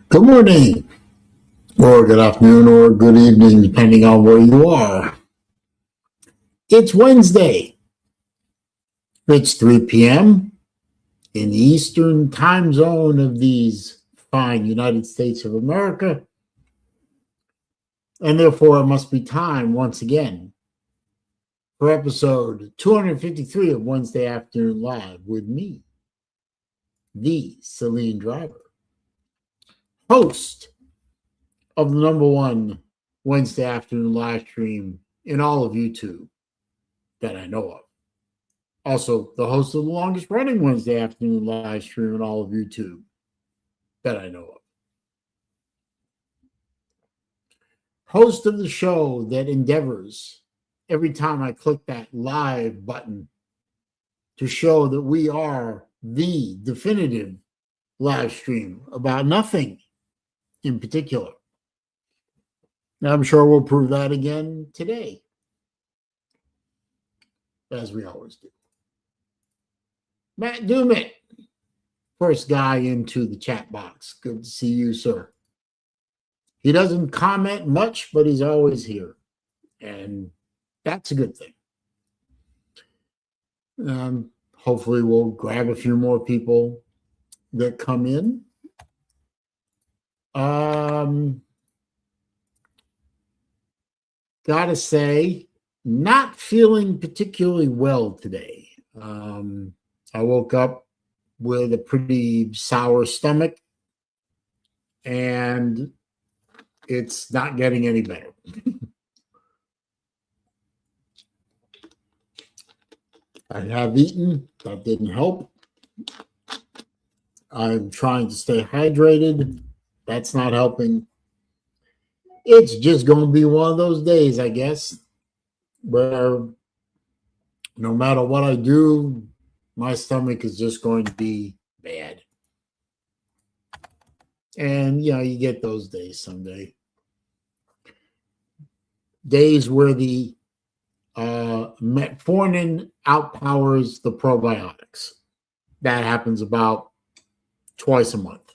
Good morning, or good afternoon, or good evening, depending on where you are. It's Wednesday. It's 3 p.m. in the Eastern time zone of these fine United States of America. And therefore, it must be time once again for episode 253 of Wednesday Afternoon Live with me, the SaleenDriver, host of the number one Wednesday afternoon live stream in all of YouTube that I know of. Also, the host of the longest running Wednesday afternoon live stream in all of YouTube that I know of. Host of the show that endeavors every time I click that live button to show that we are the definitive live stream about nothing in particular. Now, I'm sure we'll prove that again today, as we always do. Matt Dumit, first guy into the chat box. Good to see you, sir. He doesn't comment much, but he's always here, and that's a good thing. Hopefully, we'll grab a few more people that come in. Gotta say, not feeling particularly well today. I woke up with a pretty sour stomach, and it's not getting any better. I have eaten. That didn't help. I'm trying to stay hydrated. That's not helping. It's just going to be one of those days, I guess, where no matter what I do, my stomach is just going to be bad. And, you get those days someday. Days where the metformin outpowers the probiotics. That happens about twice a month.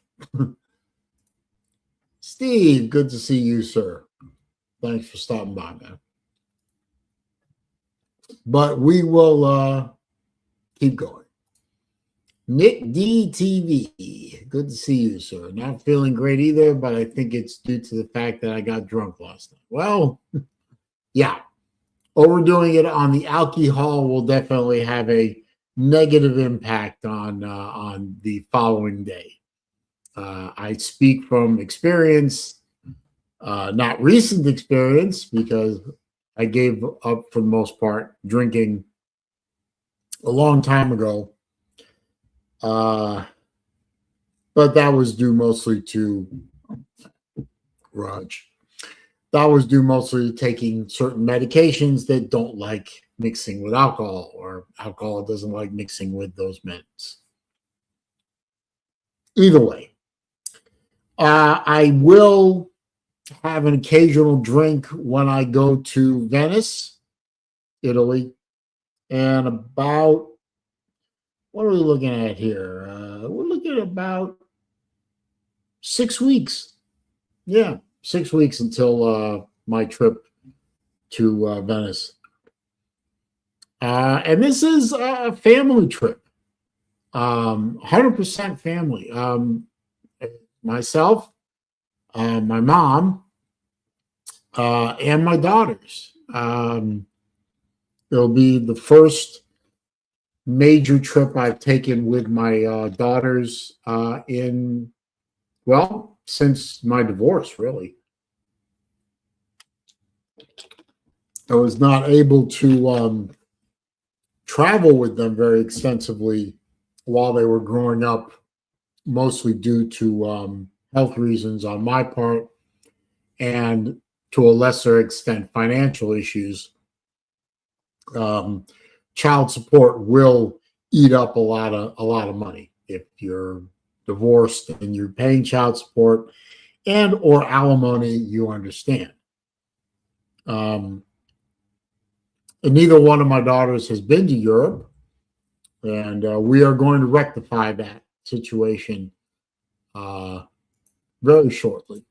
Steve, good to see you, sir. Thanks for stopping by, man. But we will keep going. Nick DTV, good to see you, sir. Not feeling great either, but I think it's due to the fact that I got drunk last night. Well, yeah. Overdoing it on the alcohol will definitely have a negative impact on the following day. I speak from experience, not recent experience, because I gave up for the most part drinking a long time ago. But that was due mostly to Raj. That was due mostly to taking certain medications that don't like mixing with alcohol, or alcohol doesn't like mixing with those meds. Either way, I will have an occasional drink when I go to Venice, Italy, and about, what are we looking at here? We're looking at about 6 weeks. Yeah, 6 weeks until my trip to Venice. And this is a family trip, 100% family. Myself, my mom, and my daughters. It'll be the first major trip I've taken with my daughters since my divorce, really. I was not able to travel with them very extensively while they were growing up, mostly due to health reasons on my part, and to a lesser extent financial issues. Child support will eat up a lot of money if you're divorced and you're paying child support and or alimony. You understand. And neither one of my daughters has been to Europe, and we are going to rectify that situation very shortly.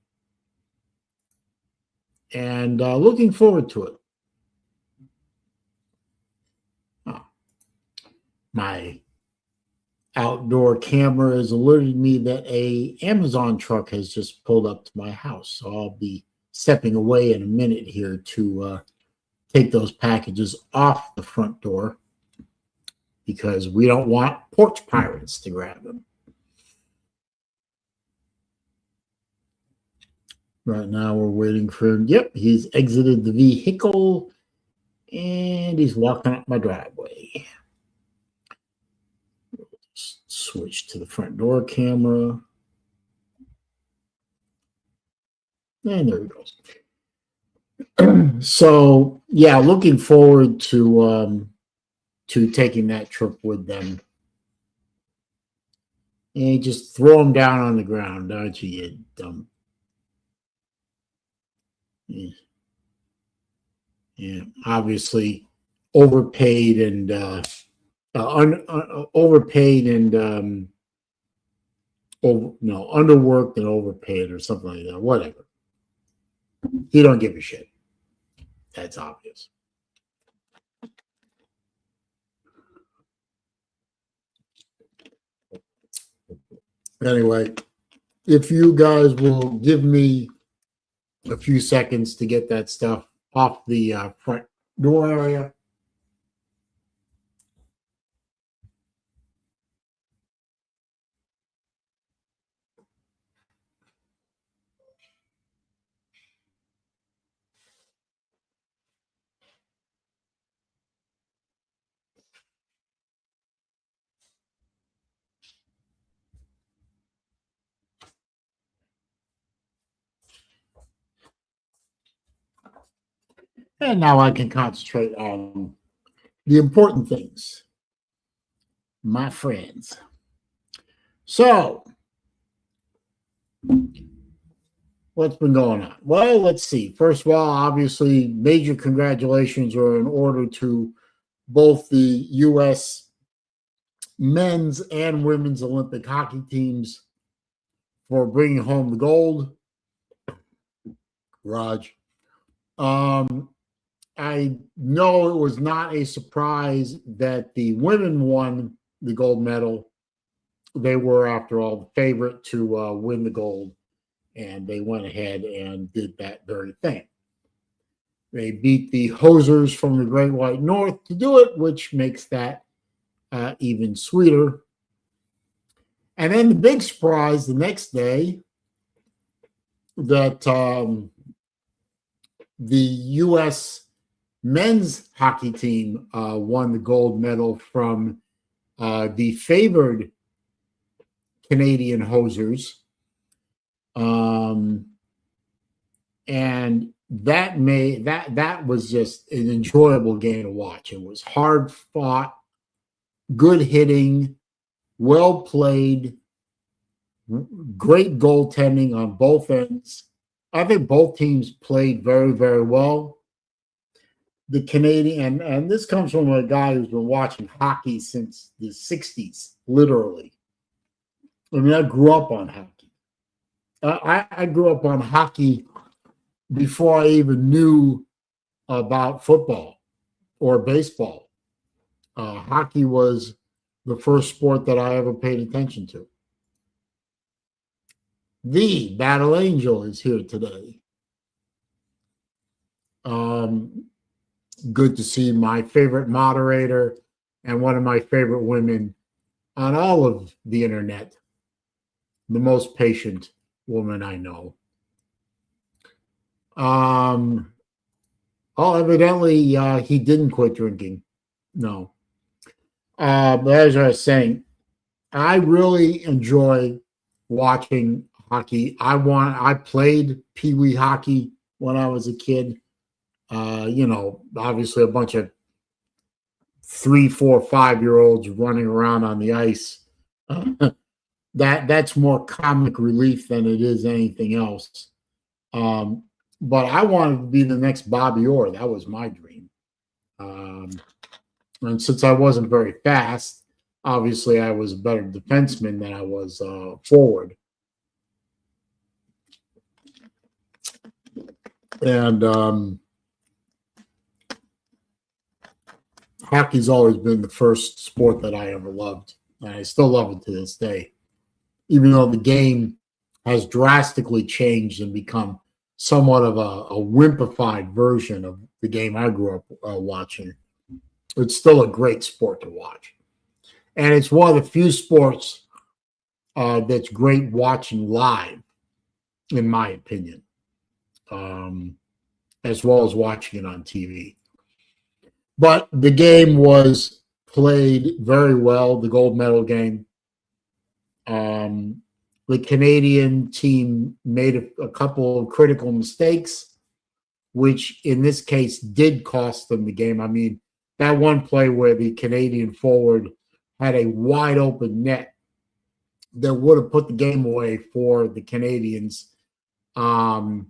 And looking forward to it. Oh, my outdoor camera has alerted me that a Amazon truck has just pulled up to my house. So I'll be stepping away in a minute here to take those packages off the front door because we don't want porch pirates to grab them. Right now we're waiting for him. Yep, he's exited the vehicle and he's walking up my driveway. Switch to the front door camera. And there he goes. So yeah, looking forward to taking that trip with them. And you just throw them down on the ground, don't you, you dumb. Yeah, obviously overpaid and overpaid and underworked and overpaid or something like that. Whatever. He don't give a shit. That's obvious. Anyway, if you guys will give me a few seconds to get that stuff off the front door area. And now I can concentrate on the important things, my friends. So, what's been going on? Well, let's see. First of all, obviously, major congratulations are in order to both the U.S. men's and women's Olympic hockey teams for bringing home the gold. Raj. I know it was not a surprise that the women won the gold medal. They were, after all, the favorite to win the gold, and they went ahead and did that very thing. They beat the Hosers from the Great White North to do it, which makes that even sweeter. And then the big surprise the next day that the U.S. men's hockey team won the gold medal from the favored Canadian Hosers. And that was just an enjoyable game to watch. It was hard fought, good hitting, well played, great goaltending on both ends. I think both teams played very, very well. The Canadian, and this comes from a guy who's been watching hockey since the 60s, literally. I mean, I grew up on hockey. I grew up on hockey before I even knew about football or baseball. Hockey was the first sport that I ever paid attention to. The Battle Angel is here today. Good to see my favorite moderator and one of my favorite women on all of the internet, the most patient woman I know. Evidently, he didn't quit drinking. No. But as I was saying, I really enjoy watching hockey. I played Pee Wee hockey when I was a kid. Obviously a bunch of 3, 4, 5-year-olds running around on the ice. That's more comic relief than it is anything else. But I wanted to be the next Bobby Orr. That was my dream. And since I wasn't very fast, obviously I was a better defenseman than I was forward. And hockey's always been the first sport that I ever loved. And I still love it to this day, even though the game has drastically changed and become somewhat of a wimpified version of the game I grew up watching. It's still a great sport to watch. And it's one of the few sports that's great watching live, in my opinion, as well as watching it on TV. But the game was played very well, the gold medal game. The Canadian team made a couple of critical mistakes, which in this case did cost them the game. I mean, that one play where the Canadian forward had a wide open net that would have put the game away for the Canadians. You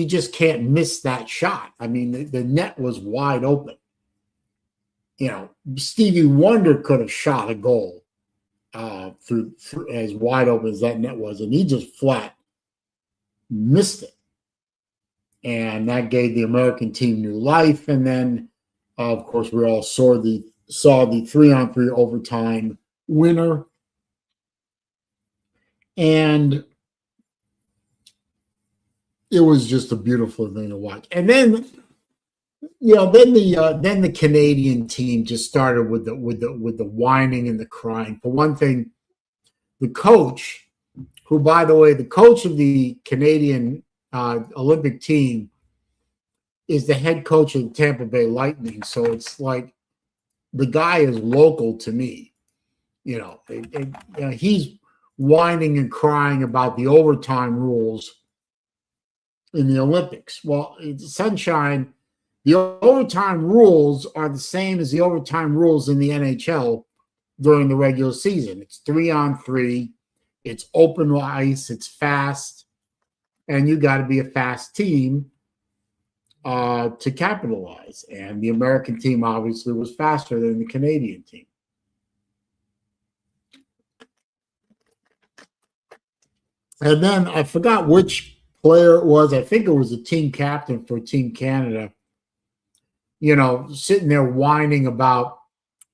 just can't miss that shot. I mean, the net was wide open. Stevie Wonder could have shot a goal through as wide open as that net was, and he just flat missed it. And that gave the American team new life. And then, of course, we all saw the 3-on-3 overtime winner. And it was just a beautiful thing to watch. And then, then the Canadian team just started with the whining and the crying. For one thing, the coach, who, by the way, the coach of the Canadian Olympic team is the head coach of the Tampa Bay Lightning. So it's like the guy is local to me. He's whining and crying about the overtime rules in the Olympics. Well, sunshine, the overtime rules are the same as the overtime rules in the NHL during the regular season. It's 3-on-3. It's open ice. It's fast. And you got to be a fast team to capitalize. And the American team obviously was faster than the Canadian team. And then I forgot which player it was. I think it was a team captain for Team Canada, sitting there whining about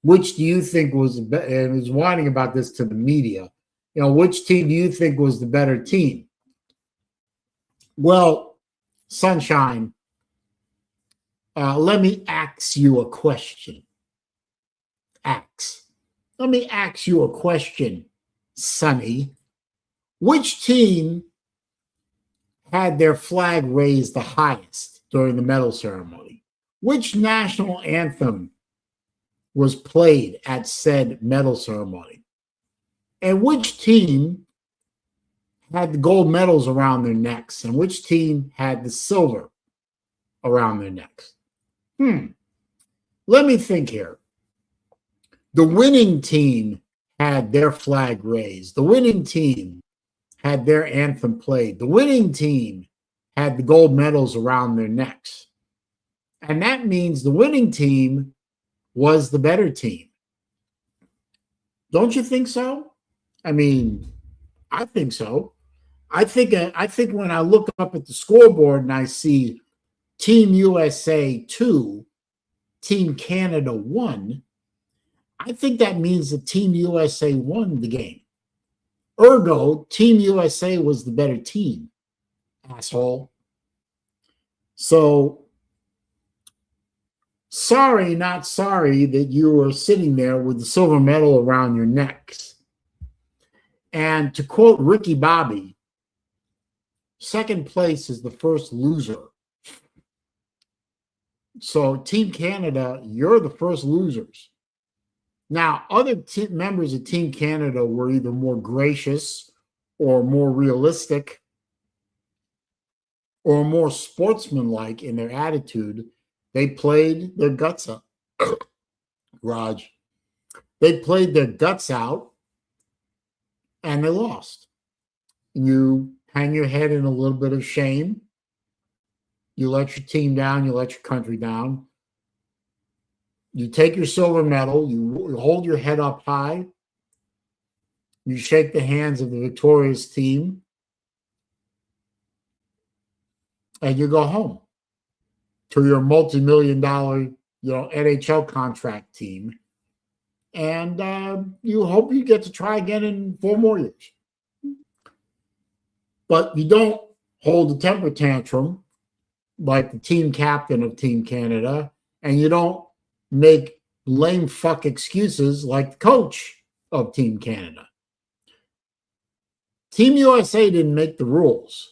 which do you think was the better, and was whining about this to the media. Which team do you think was the better team? Well, Sunshine, let me ask you a question. Let me ask you a question, Sonny. Which team had their flag raised the highest during the medal ceremony? Which national anthem was played at said medal ceremony? And which team had the gold medals around their necks? And which team had the silver around their necks? Let me think here. The winning team had their flag raised. The winning team had their anthem played. The winning team had the gold medals around their necks. And that means the winning team was the better team. Don't you think so? I mean, I think so. I think when I look up at the scoreboard and I see Team USA 2, Team Canada 1, I think that means that Team USA won the game. Ergo, Team USA was the better team, asshole. So, sorry, not sorry that you were sitting there with the silver medal around your necks. And to quote Ricky Bobby, second place is the first loser. So, Team Canada, you're the first losers. Now, other members of Team Canada were either more gracious or more realistic or more sportsmanlike in their attitude. They played their guts out. Raj. They played their guts out and they lost. You hang your head in a little bit of shame. You let your team down. You let your country down. You take your silver medal, you hold your head up high, you shake the hands of the victorious team, and you go home to your multi-million-dollar, NHL contract team, and you hope you get to try again in 4 more years. But you don't hold a temper tantrum like the team captain of Team Canada, and you don't make lame fuck excuses like the coach of Team Canada. Team USA didn't make the rules.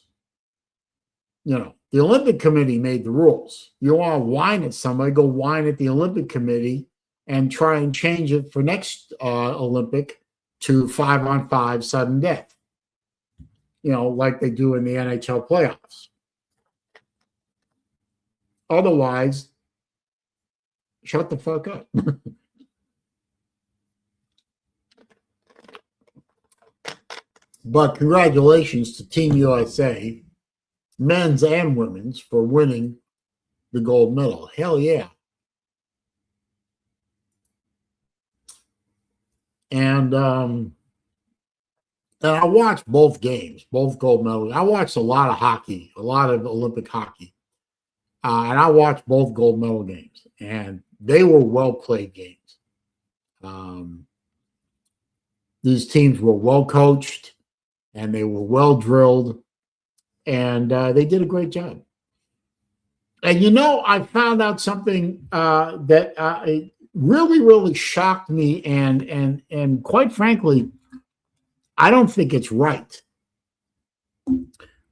The Olympic Committee made the rules. You want to whine at somebody, go whine at the Olympic Committee and try and change it for next Olympic to 5-on-5 sudden death, like they do in the NHL playoffs. Otherwise, shut the fuck up. But congratulations to Team USA, men's and women's, for winning the gold medal. Hell yeah. And I watched both games, both gold medals. I watched a lot of hockey, a lot of Olympic hockey. And I watched both gold medal games, and they were well-played games. These teams were well-coached, and they were well-drilled, and they did a great job. And, I found out something that really, really shocked me, and quite frankly, I don't think it's right.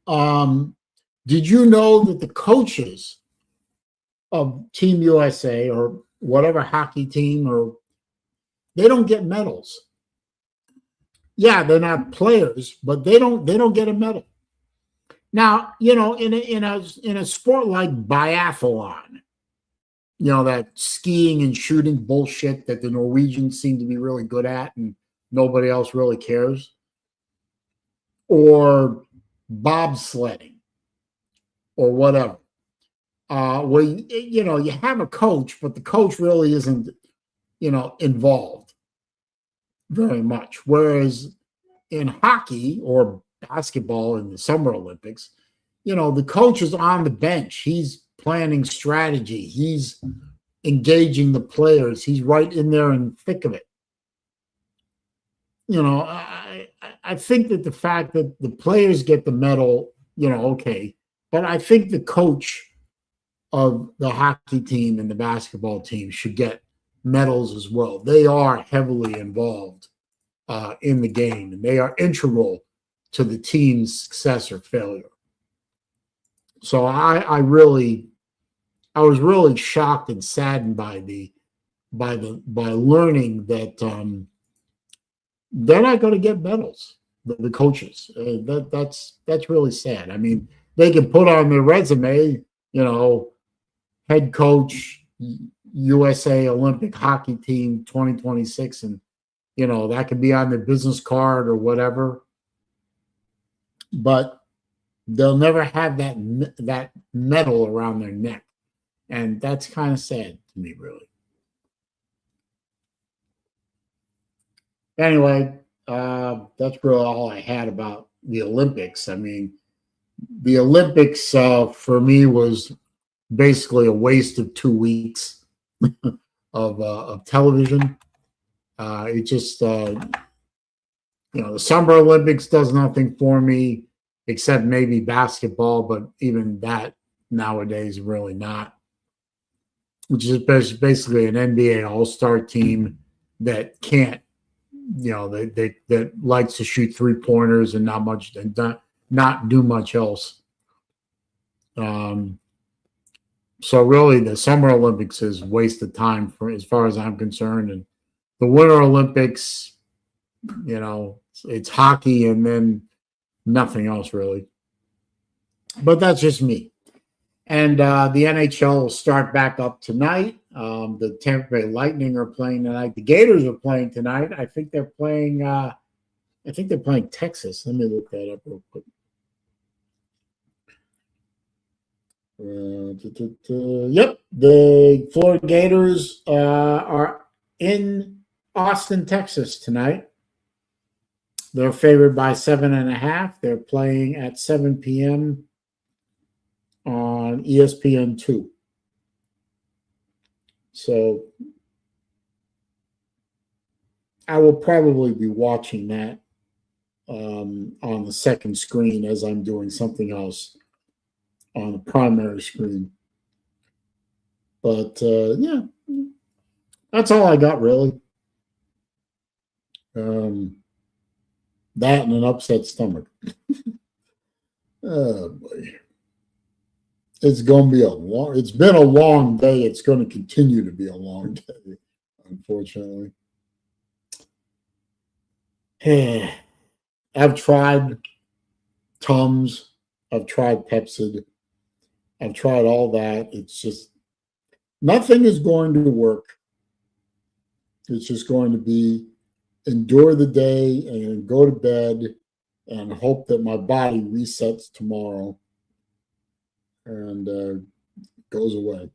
Did you know that the coaches of Team USA or whatever hockey team, they don't get medals? Yeah, they're not players, but they don't get a medal. Now, in a sport like biathlon, that skiing and shooting bullshit that the Norwegians seem to be really good at and nobody else really cares, or bobsledding or whatever, where you have a coach, but the coach really isn't involved very much. Whereas in hockey or basketball in the Summer Olympics, the coach is on the bench. He's planning strategy. He's engaging the players. He's right in there in the thick of it. I think that the fact that the players get the medal, okay, but I think the coach of the hockey team and the basketball team should get medals as well. They are heavily involved in the game, and they are integral to the team's success or failure. So I was really shocked and saddened by learning that they're not going to get medals. The coaches, that's really sad. I mean, they can put on their resume, head coach, USA Olympic hockey team 2026, and that could be on their business card or whatever. But they'll never have that medal around their neck, and that's kind of sad to me, really. Anyway, that's really all I had about the Olympics. I mean, the Olympics for me was basically a waste of 2 weeks of television. It just, the Summer Olympics does nothing for me except maybe basketball, but even that nowadays really not. Which is basically an NBA All-Star team that can't, that likes to shoot 3-pointers and not do much else. So really, the Summer Olympics is a waste of time as far as I'm concerned, and the Winter Olympics, it's hockey and then nothing else really. But that's just me. And the NHL will start back up tonight. The Tampa Bay Lightning are playing tonight. The Gators are playing tonight. I think they're playing. Texas. Let me look that up real quick. Yep, the Florida Gators are in Austin, Texas tonight. They're favored by 7.5. They're playing at 7 p.m. on ESPN2. So I will probably be watching that on the second screen as I'm doing something else on the primary screen. But yeah, that's all I got really. That and an upset stomach. Oh boy. It's going to be it's been a long day. It's going to continue to be a long day, unfortunately. I've tried Tums. I've tried Pepsid. I've tried all that. It's just, nothing is going to work. It's just going to be endure the day and go to bed and hope that my body resets tomorrow and goes away.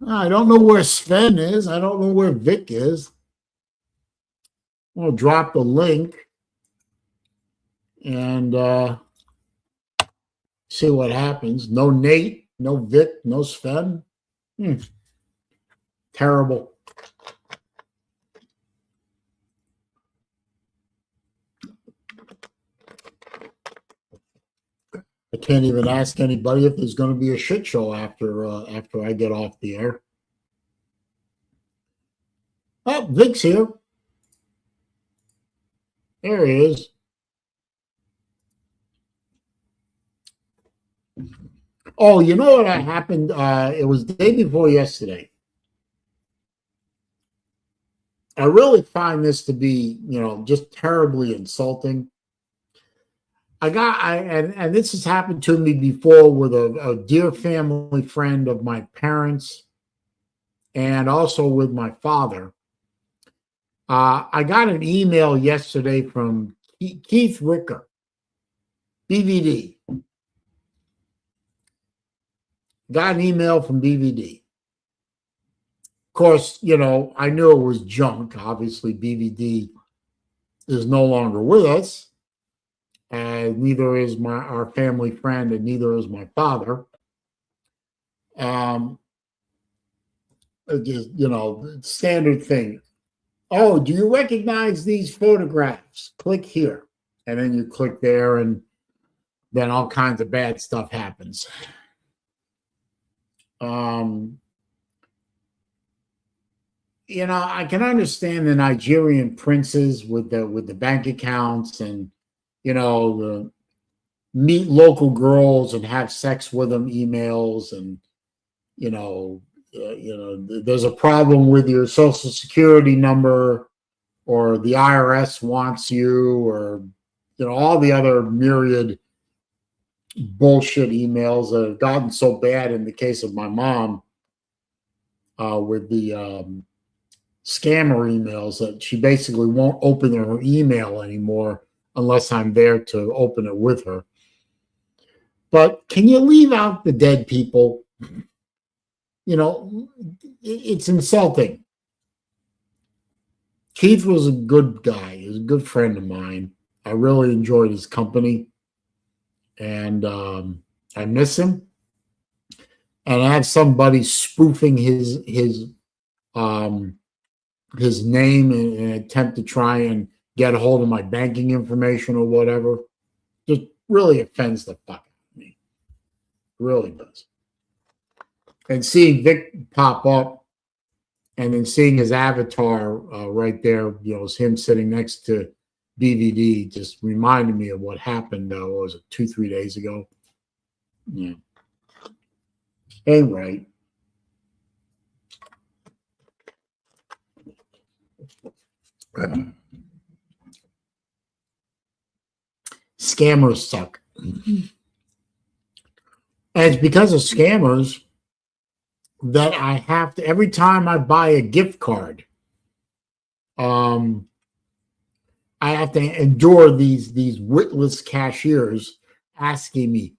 I don't know where Sven is. I don't know where Vic is. I'll drop the link and see what happens. No Nate, no Vic, no Sven. Terrible. I can't even ask anybody if there's going to be a shit show after I get off the air. Oh, Vic's here. There he is. Oh, you know what happened? It was the day before yesterday. I really find this to be, just terribly insulting. And this has happened to me before with a dear family friend of my parents and also with my father. I got an email yesterday from Keith Ricker, BVD. Got an email from BVD. Of course, I knew it was junk. Obviously, BVD is no longer with us. And neither is our family friend, and neither is my father. Just, standard thing. Oh, do you recognize these photographs? Click here. And then you click there, and then all kinds of bad stuff happens. I can understand the Nigerian princes with the bank accounts and, the meet local girls and have sex with them emails and, there's a problem with your social security number or the IRS wants you or, all the other myriad bullshit emails that have gotten so bad in the case of my mom with the scammer emails that she basically won't open her email anymore unless I'm there to open it with her. But can you leave out the dead people? It's insulting. Keith was a good guy. He was a good friend of mine. I really enjoyed his company. And I miss him. And I have somebody spoofing his name in an attempt to try and get a hold of my banking information or whatever. Just really offends the fuck out of me. Really does. And seeing Vic pop up and then seeing his avatar right there, is him sitting next to BVD just reminded me of what happened, was it 2-3 days ago? Yeah. Ain't right. Scammers suck. And it's because of scammers that I have to, every time I buy a gift card, I have to endure these witless cashiers asking me,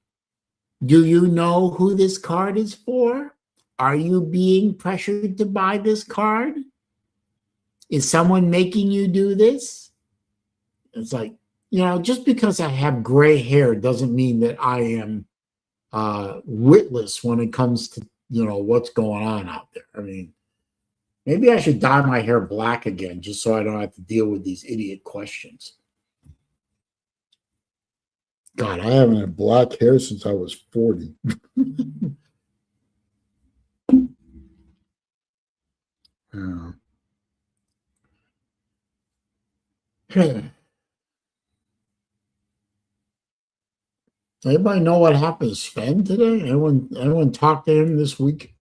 do you know who this card is for? Are you being pressured to buy this card? Is someone making you do this? It's like, just because I have gray hair doesn't mean that I am witless when it comes to, what's going on out there. I mean, maybe I should dye my hair black again just so I don't have to deal with these idiot questions. God, I haven't had black hair since I was 40. Yeah. Anybody know what happened to Sven today? Anyone talk to him this week?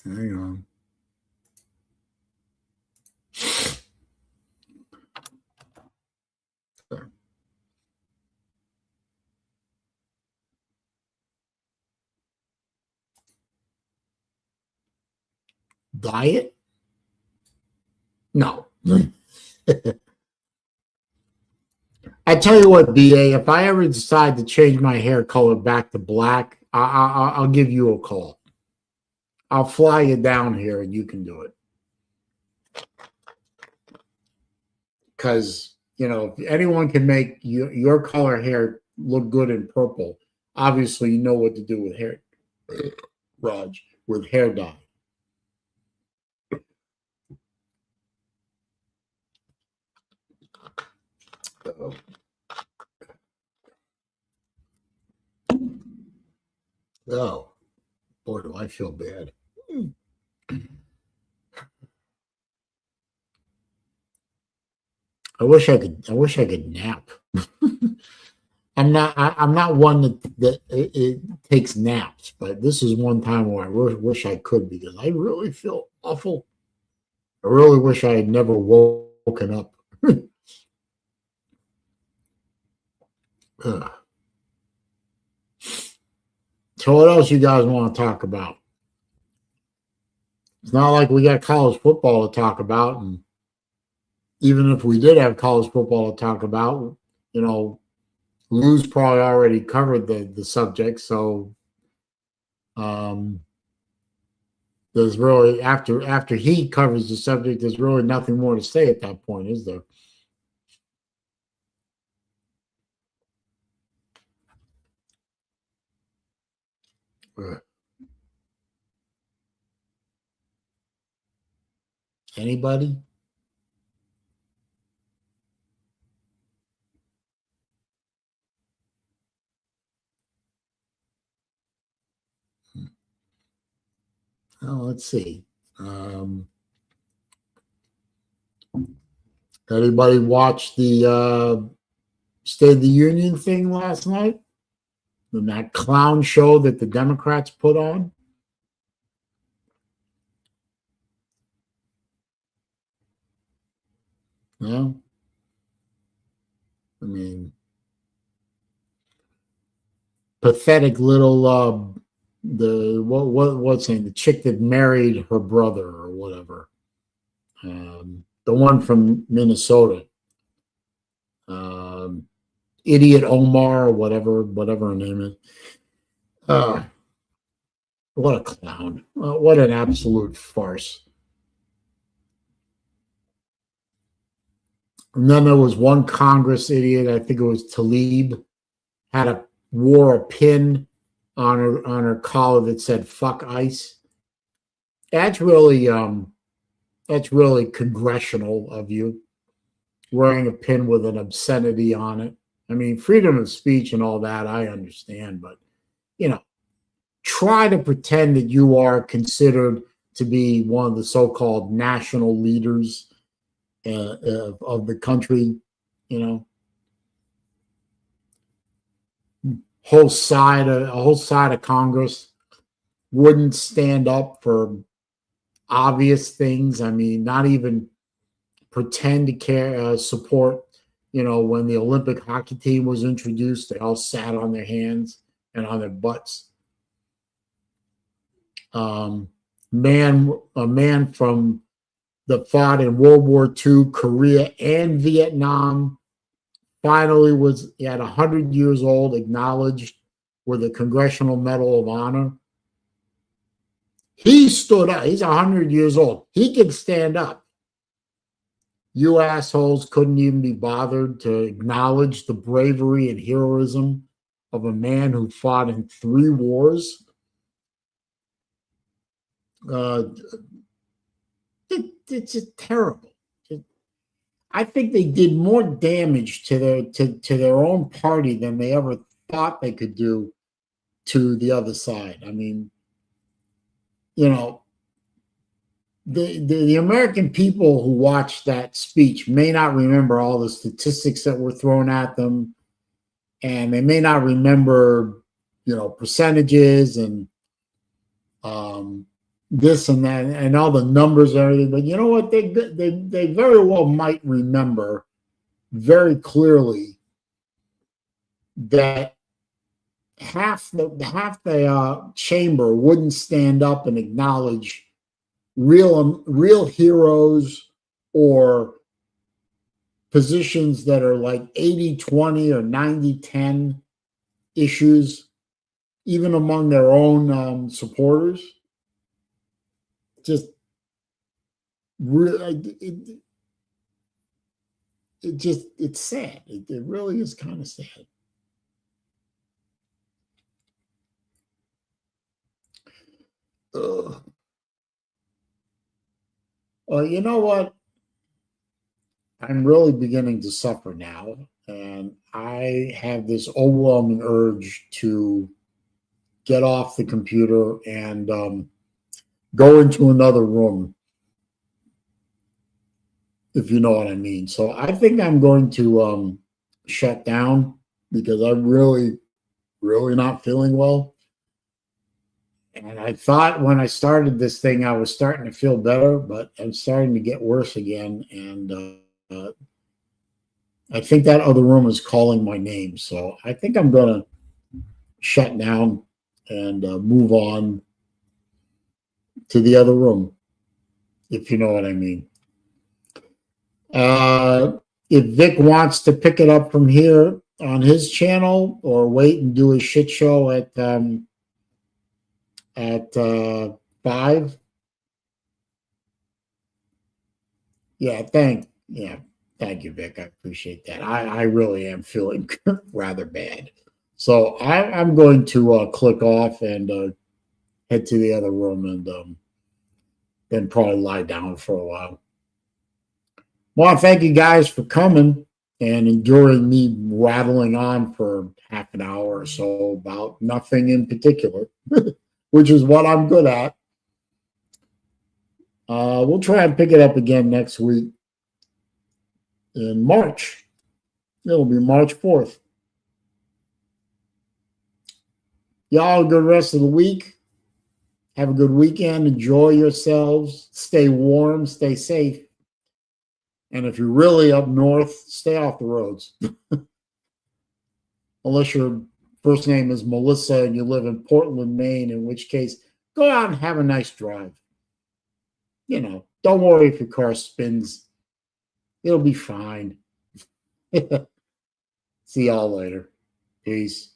Hang on. Diet? No. I tell you what, BA, if I ever decide to change my hair color back to black, I'll give you a call. I'll fly you down here and you can do it. Because, if anyone can make your color hair look good in purple, obviously you know what to do with hair, Raj, with hair dye. Oh, boy, do I feel bad. I wish I could nap. I'm not one that it takes naps, but this is one time where I wish I could, because I really feel awful. I really wish I had never woken up. So what else you guys want to talk about? It's not like we got college football to talk about, and even if we did have college football to talk about, Lou's probably already covered the subject. So there's really, after he covers the subject, there's really nothing more to say at that point, is there? Anybody? Oh, let's see. Anybody watch the State of the Union thing last night? And that clown show that the Democrats put on? No? I mean, pathetic little what's name? The chick that married her brother or whatever. The one from Minnesota. Idiot Omar or whatever her name is. What a clown. What an absolute farce. And then there was one Congress idiot, I think it was Tlaib, wore a pin on her collar that said "fuck ICE." That's really congressional of you, wearing a pin with an obscenity on it. I mean, freedom of speech and all that, I understand, but try to pretend that you are considered to be one of the so-called national leaders of the country. A whole side of Congress wouldn't stand up for obvious things. I mean, not even pretend to support. When the Olympic hockey team was introduced, they all sat on their hands and on their butts. A man from that fought in World War II, Korea, and Vietnam, finally at 100 years old, acknowledged with a Congressional Medal of Honor. He stood up. He's 100 years old. He can stand up. You assholes couldn't even be bothered to acknowledge the bravery and heroism of a man who fought in 3 wars. It's just terrible. I think they did more damage to their own party than they ever thought they could do to the other side. I mean, you know, the American people who watched that speech may not remember all the statistics that were thrown at them, and they may not remember, you know, percentages and this and that and all the numbers and everything. But you know what? They very well might remember very clearly that half the chamber wouldn't stand up and acknowledge real heroes or positions that are like 80-20 or 90-10 issues, even among their own supporters. Just really, it's sad. It really is kind of sad. Ugh. Well, you know what? I'm really beginning to suffer now, and I have this overwhelming urge to get off the computer and go into another room, if you know what I mean. So I think I'm going to shut down because I'm really not feeling well. And I thought when I started this thing, I was starting to feel better, but I'm starting to get worse again. And I think that other room is calling my name. So I think I'm going to shut down and move on to the other room, if you know what I mean. If Vic wants to pick it up from here on his channel or wait and do a shit show at 5. Yeah, thank you, Vic. I appreciate that. I really am feeling rather bad. So I'm going to click off and head to the other room and then probably lie down for a while. Well, thank you guys for coming and enduring me rattling on for half an hour or so about nothing in particular, which is what I'm good at. We'll try and pick it up again next week in March. It'll be March 4th. Y'all have a good rest of the week. Have a good weekend. Enjoy yourselves. Stay warm. Stay safe. And if you're really up north, stay off the roads. Unless your first name is Melissa and you live in Portland, Maine, in which case, go out and have a nice drive. You know, don't worry if your car spins. It'll be fine. See y'all later. Peace.